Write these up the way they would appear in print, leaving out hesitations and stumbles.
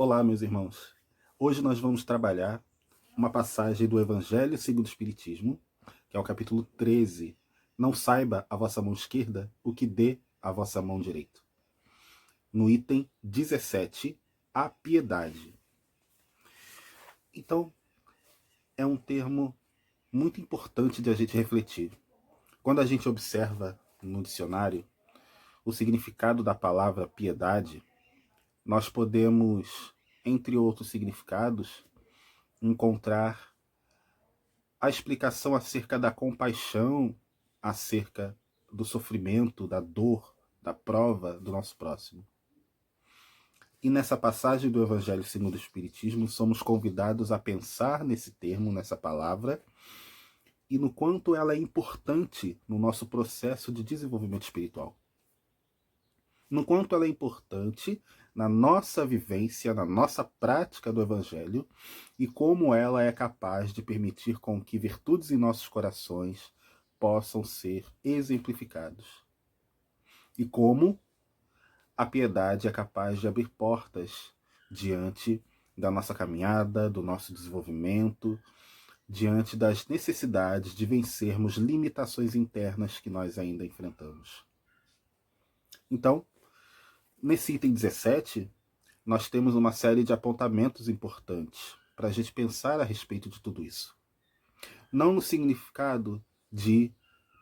Olá, meus irmãos. Hoje nós vamos trabalhar uma passagem do Evangelho segundo o Espiritismo, que é o capítulo 13. Não saiba a vossa mão esquerda o que dê a vossa mão direita. No item 17, a piedade. Então, é um termo muito importante de a gente refletir. Quando a gente observa no dicionário o significado da palavra piedade, nós podemos, entre outros significados, encontrar a explicação acerca da compaixão, acerca do sofrimento, da dor, da prova do nosso próximo. E nessa passagem do Evangelho segundo o Espiritismo, somos convidados a pensar nesse termo, nessa palavra, e no quanto ela é importante no nosso processo de desenvolvimento espiritual. No quanto ela é importante na nossa vivência, na nossa prática do Evangelho, e como ela é capaz de permitir com que virtudes em nossos corações possam ser exemplificados. E como a piedade é capaz de abrir portas diante da nossa caminhada, do nosso desenvolvimento, diante das necessidades de vencermos limitações internas que nós ainda enfrentamos. Então, nesse item 17, nós temos uma série de apontamentos importantes para a gente pensar a respeito de tudo isso. Não no significado de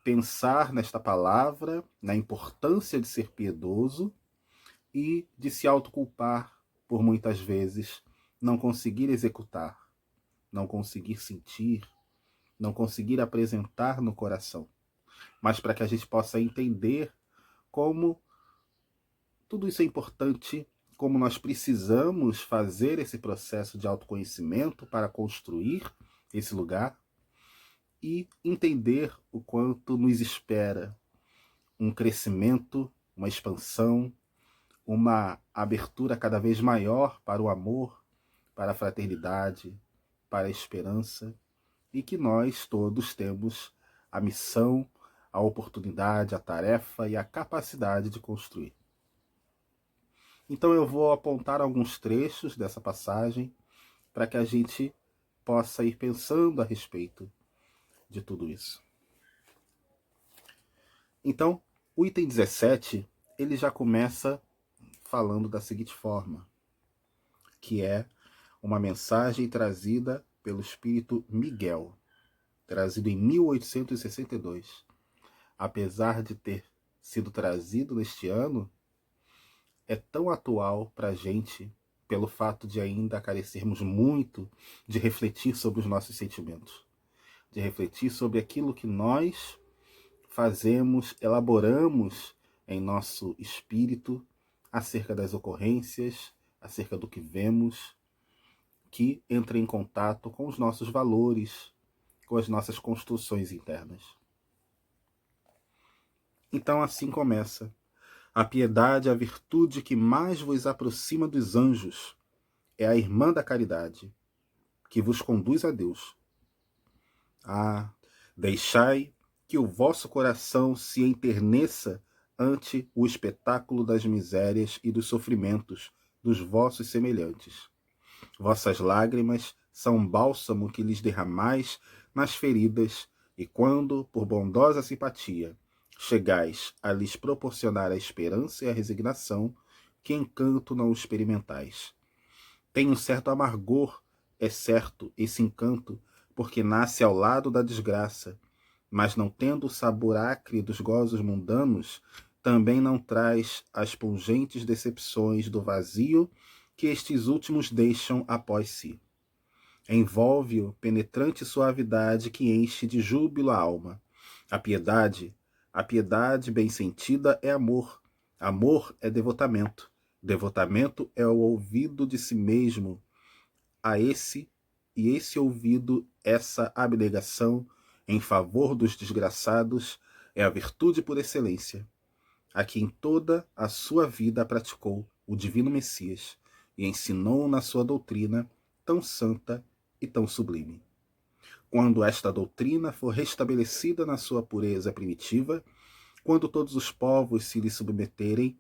pensar nesta palavra, na importância de ser piedoso e de se autoculpar por muitas vezes não conseguir executar, não conseguir sentir, não conseguir apresentar no coração, mas para que a gente possa entender como tudo isso é importante, como nós precisamos fazer esse processo de autoconhecimento para construir esse lugar e entender o quanto nos espera um crescimento, uma expansão, uma abertura cada vez maior para o amor, para a fraternidade, para a esperança, e que nós todos temos a missão, a oportunidade, a tarefa e a capacidade de construir. Então eu vou apontar alguns trechos dessa passagem para que a gente possa ir pensando a respeito de tudo isso. Então, o item 17, ele já começa falando da seguinte forma, que é uma mensagem trazida pelo espírito Miguel, trazido em 1862. Apesar de ter sido trazido neste ano, é tão atual para a gente pelo fato de ainda carecermos muito de refletir sobre os nossos sentimentos, de refletir sobre aquilo que nós fazemos, elaboramos em nosso espírito acerca das ocorrências, acerca do que vemos, que entra em contato com os nossos valores, com as nossas construções internas. Então assim começa. A piedade, a virtude que mais vos aproxima dos anjos, é a irmã da caridade, que vos conduz a Deus. Deixai que o vosso coração se enterneça ante o espetáculo das misérias e dos sofrimentos dos vossos semelhantes. Vossas lágrimas são um bálsamo que lhes derramais nas feridas, e quando, por bondosa simpatia, chegais a lhes proporcionar a esperança e a resignação, que encanto não experimentais. Tem um certo amargor, é certo, esse encanto, porque nasce ao lado da desgraça, mas não tendo o sabor acre dos gozos mundanos, também não traz as pungentes decepções do vazio que estes últimos deixam após si. Envolve-o penetrante suavidade que enche de júbilo a alma. A piedade bem sentida é amor. Amor é devotamento. Devotamento é o ouvido de si mesmo a esse, e esse ouvido, essa abnegação em favor dos desgraçados, é a virtude por excelência, a que em toda a sua vida praticou o divino Messias e ensinou na sua doutrina tão santa e tão sublime. Quando esta doutrina for restabelecida na sua pureza primitiva, quando todos os povos se lhe submeterem,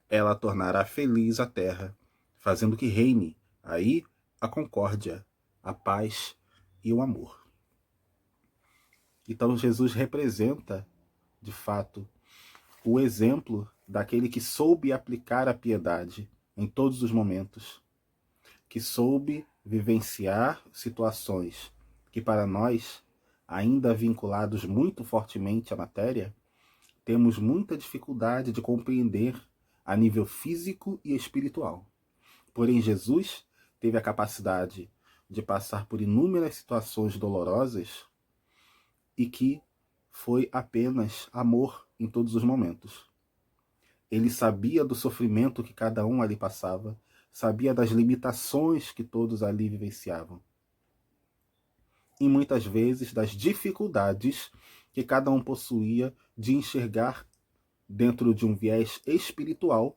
ela tornará feliz a terra, fazendo que reine aí a concórdia, a paz e o amor. Então Jesus representa, de fato, o exemplo daquele que soube aplicar a piedade em todos os momentos, que soube vivenciar situações que para nós, ainda vinculados muito fortemente à matéria, temos muita dificuldade de compreender a nível físico e espiritual. Porém, Jesus teve a capacidade de passar por inúmeras situações dolorosas e que foi apenas amor em todos os momentos. Ele sabia do sofrimento que cada um ali passava, sabia das limitações que todos ali vivenciavam. E muitas vezes das dificuldades que cada um possuía de enxergar dentro de um viés espiritual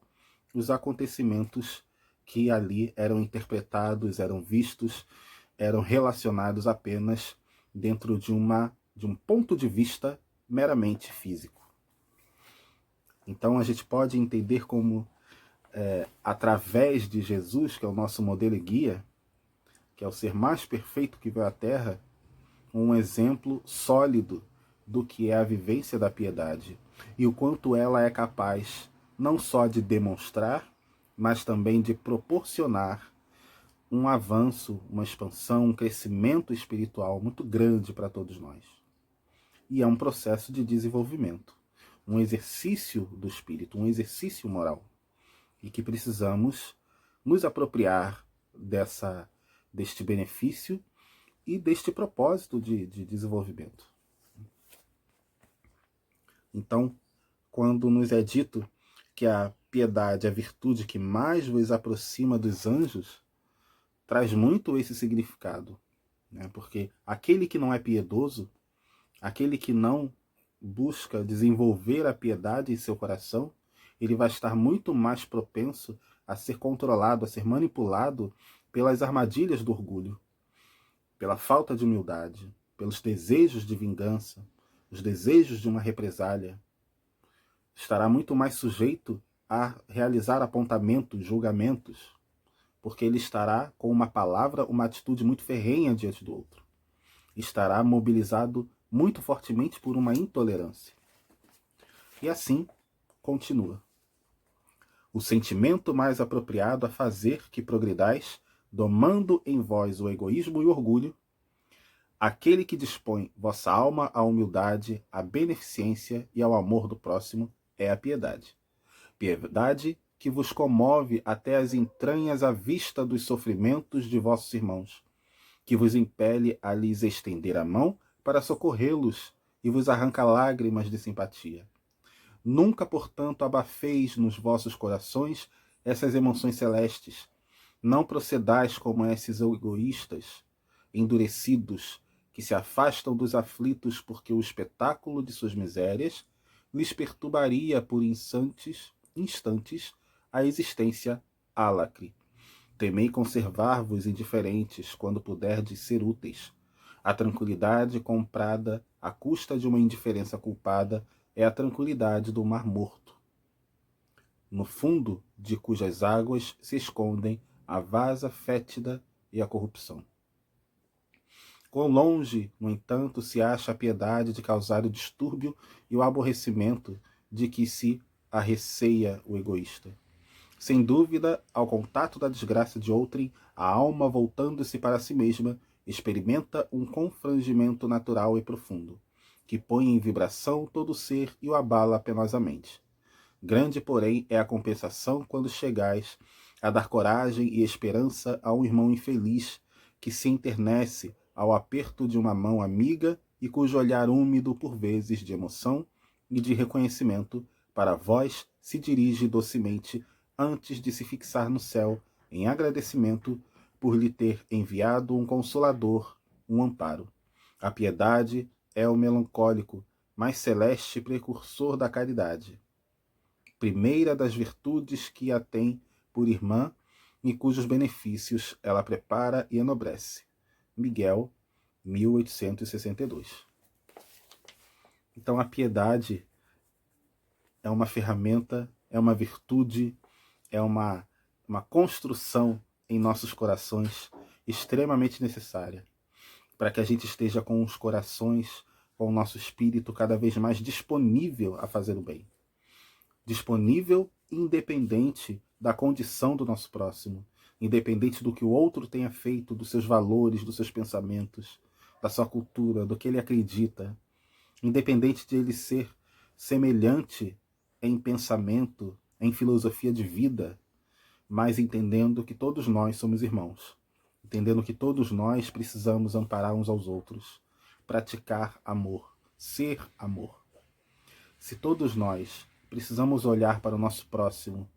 os acontecimentos que ali eram interpretados, eram vistos, eram relacionados apenas dentro de um ponto de vista meramente físico. Então a gente pode entender como, através de Jesus, que é o nosso modelo e guia, que é o ser mais perfeito que veio à Terra, um exemplo sólido do que é a vivência da piedade e o quanto ela é capaz não só de demonstrar, mas também de proporcionar um avanço, uma expansão, um crescimento espiritual muito grande para todos nós. E é um processo de desenvolvimento, um exercício do espírito, um exercício moral, e que precisamos nos apropriar deste benefício e deste propósito de desenvolvimento. Então, quando nos é dito que a piedade é a virtude que mais vos aproxima dos anjos, traz muito esse significado, né? Porque aquele que não é piedoso, aquele que não busca desenvolver a piedade em seu coração, ele vai estar muito mais propenso a ser controlado, a ser manipulado pelas armadilhas do orgulho, pela falta de humildade, pelos desejos de vingança, os desejos de uma represália. Estará muito mais sujeito a realizar apontamentos, julgamentos, porque ele estará com uma palavra, uma atitude muito ferrenha diante do outro. Estará mobilizado muito fortemente por uma intolerância. E assim continua. O sentimento mais apropriado a fazer que progridais, domando em vós o egoísmo e o orgulho, aquele que dispõe vossa alma à humildade, à beneficência e ao amor do próximo, é a piedade. Piedade que vos comove até as entranhas à vista dos sofrimentos de vossos irmãos, que vos impele a lhes estender a mão para socorrê-los e vos arranca lágrimas de simpatia. Nunca, portanto, abafeis nos vossos corações essas emoções celestes. Não procedais como esses egoístas, endurecidos, que se afastam dos aflitos porque o espetáculo de suas misérias lhes perturbaria por instantes a existência álacre. Temei conservar-vos indiferentes quando puderdes ser úteis. A tranquilidade comprada à custa de uma indiferença culpada é a tranquilidade do mar morto, no fundo de cujas águas se escondem a vasa fétida e a corrupção. Quão longe, no entanto, se acha a piedade de causar o distúrbio e o aborrecimento de que se arreceia o egoísta. Sem dúvida, ao contato da desgraça de outrem, a alma, voltando-se para si mesma, experimenta um confrangimento natural e profundo, que põe em vibração todo o ser e o abala penosamente. Grande, porém, é a compensação quando chegais a dar coragem e esperança a um irmão infeliz que se enternece ao aperto de uma mão amiga e cujo olhar úmido por vezes de emoção e de reconhecimento para vós se dirige docemente antes de se fixar no céu em agradecimento por lhe ter enviado um consolador, um amparo. A piedade é o melancólico, mais celeste precursor da caridade, primeira das virtudes que a tem por irmã e cujos benefícios ela prepara e enobrece. Miguel, 1862. Então a piedade é uma ferramenta, é uma virtude, é uma uma construção em nossos corações extremamente necessária, para que a gente esteja com os corações, com o nosso espírito cada vez mais disponível a fazer o bem. Disponível independente da condição do nosso próximo, independente do que o outro tenha feito, dos seus valores, dos seus pensamentos, da sua cultura, do que ele acredita, independente de ele ser semelhante em pensamento, em filosofia de vida, mas entendendo que todos nós somos irmãos, entendendo que todos nós precisamos amparar uns aos outros, praticar amor, ser amor. Se todos nós precisamos olhar para o nosso próximo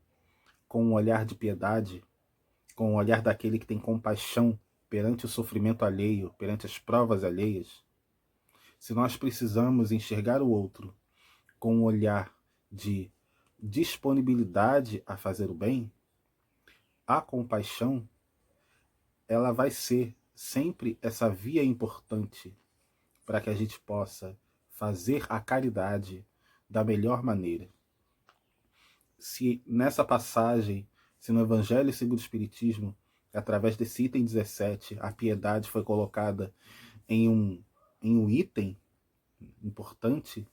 com um olhar de piedade, com o olhar daquele que tem compaixão perante o sofrimento alheio, perante as provas alheias, se nós precisamos enxergar o outro com um olhar de disponibilidade a fazer o bem, a compaixão, ela vai ser sempre essa via importante para que a gente possa fazer a caridade da melhor maneira. Se nessa passagem, se no Evangelho segundo o Espiritismo, através desse item 17, a piedade foi colocada em um item importante,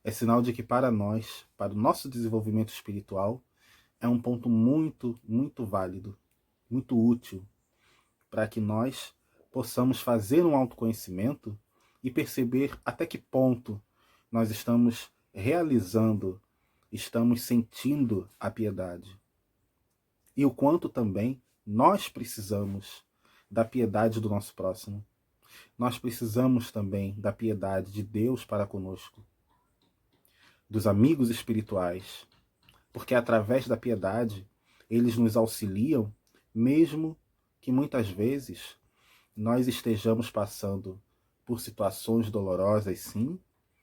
é sinal de que para nós, para o nosso desenvolvimento espiritual, é um ponto muito, muito válido, muito útil, para que nós possamos fazer um autoconhecimento e perceber até que ponto nós estamos realizando, estamos sentindo a piedade. E o quanto também nós precisamos da piedade do nosso próximo. Nós precisamos também da piedade de Deus para conosco, dos amigos espirituais, porque através da piedade eles nos auxiliam, mesmo que muitas vezes nós estejamos passando por situações dolorosas, sim,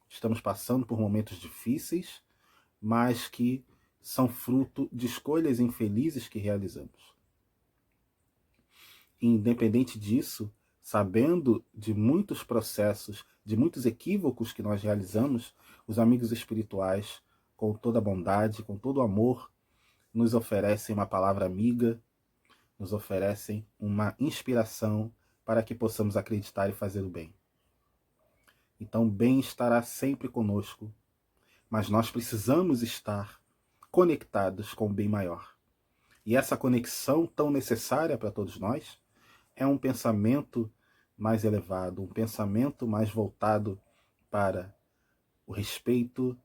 estamos passando por momentos difíceis, mas que são fruto de escolhas infelizes que realizamos. Independente disso, sabendo de muitos processos, de muitos equívocos que nós realizamos, os amigos espirituais, com toda a bondade, com todo o amor, nos oferecem uma palavra amiga, nos oferecem uma inspiração para que possamos acreditar e fazer o bem. Então, o bem estará sempre conosco, mas nós precisamos estar conectados com o bem maior. E essa conexão tão necessária para todos nós é um pensamento mais elevado, um pensamento mais voltado para o respeito,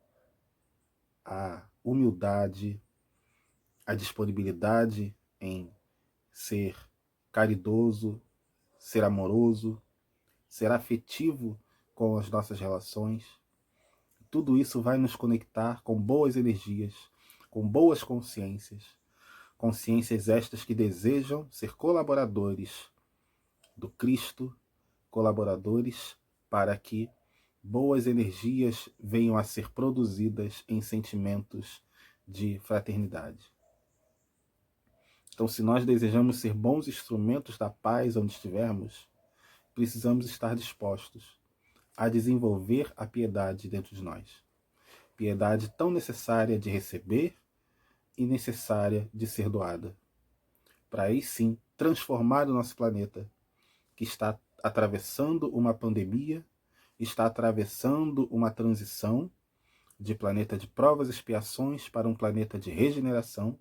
a humildade, a disponibilidade em ser caridoso, ser amoroso, ser afetivo com as nossas relações. Tudo isso vai nos conectar com boas energias, com boas consciências, consciências estas que desejam ser colaboradores do Cristo, colaboradores para que boas energias venham a ser produzidas em sentimentos de fraternidade. Então, se nós desejamos ser bons instrumentos da paz onde estivermos, precisamos estar dispostos a desenvolver a piedade dentro de nós. Piedade tão necessária de receber e necessária de ser doada. Para aí sim transformar o nosso planeta, que está atravessando uma pandemia, está atravessando uma transição de planeta de provas e expiações para um planeta de regeneração,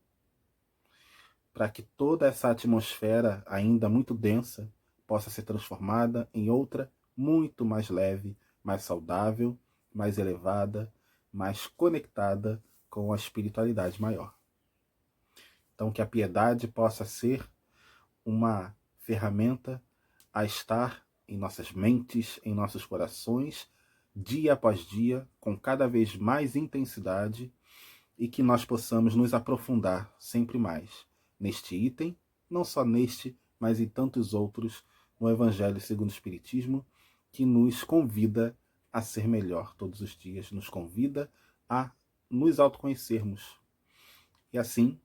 para que toda essa atmosfera ainda muito densa possa ser transformada em outra muito mais leve, mais saudável, mais elevada, mais conectada com a espiritualidade maior. Então, que a piedade possa ser uma ferramenta a estar em nossas mentes, em nossos corações, dia após dia, com cada vez mais intensidade, e que nós possamos nos aprofundar sempre mais neste item, não só neste, mas em tantos outros no Evangelho segundo o Espiritismo, que nos convida a ser melhor todos os dias, nos convida a nos autoconhecermos e assim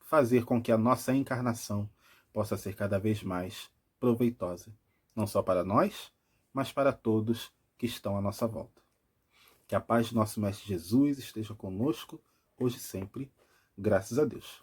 fazer com que a nossa encarnação possa ser cada vez mais proveitosa, não só para nós, mas para todos que estão à nossa volta. Que a paz do nosso Mestre Jesus esteja conosco, hoje e sempre, graças a Deus.